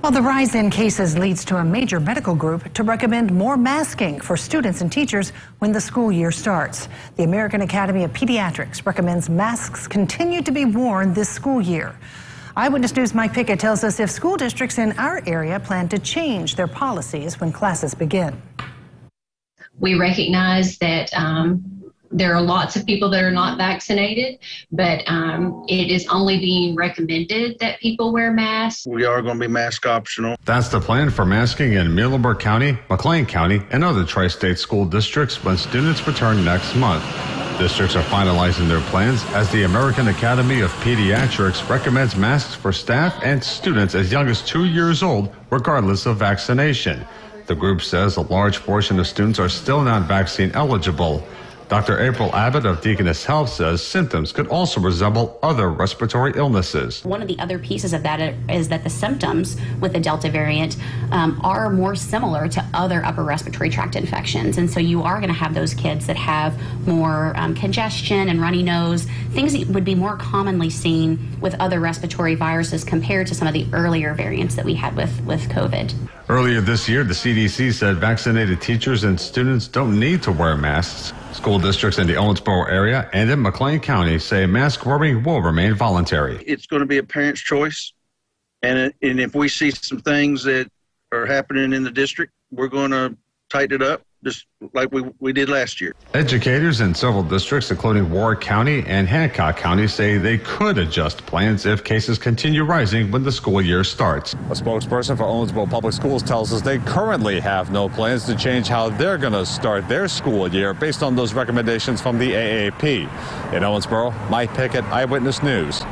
Well, the rise in cases leads to a major medical group to recommend more masking for students and teachers when the school year starts. The American Academy of Pediatrics recommends masks continue to be worn this school year. Eyewitness News' Mike Pickett tells us if school districts in our area plan to change their policies when classes begin. We recognize that there are lots of people that are not vaccinated, but it is only being recommended that people wear masks. We are going to be mask optional. That's the plan for masking in Muhlenberg County, McLean County, and other tri-state school districts when students return next month. Districts are finalizing their plans as the American Academy of Pediatrics recommends masks for staff and students as young as 2 years old, regardless of vaccination. The group says a large portion of students are still not vaccine eligible. Dr. April Abbott of Deaconess Health says symptoms could also resemble other respiratory illnesses. One of the other pieces of that is that the symptoms with the Delta variant are more similar to other upper respiratory tract infections. And so you are going to have those kids that have more congestion and runny nose, things that would be more commonly seen with other respiratory viruses compared to some of the earlier variants that we had with COVID. Earlier this year, the CDC said vaccinated teachers and students don't need to wear masks. School districts in the Owensboro area and in McLean County say mask wearing will remain voluntary. It's going to be a parent's choice. And if we see some things that are happening in the district, we're going to tighten it up, just like we did last year. Educators in several districts, including Warwick County and Hancock County, say they could adjust plans if cases continue rising when the school year starts. A spokesperson for Owensboro Public Schools tells us they currently have no plans to change how they're going to start their school year based on those recommendations from the AAP. In Owensboro, Mike Pickett, Eyewitness News.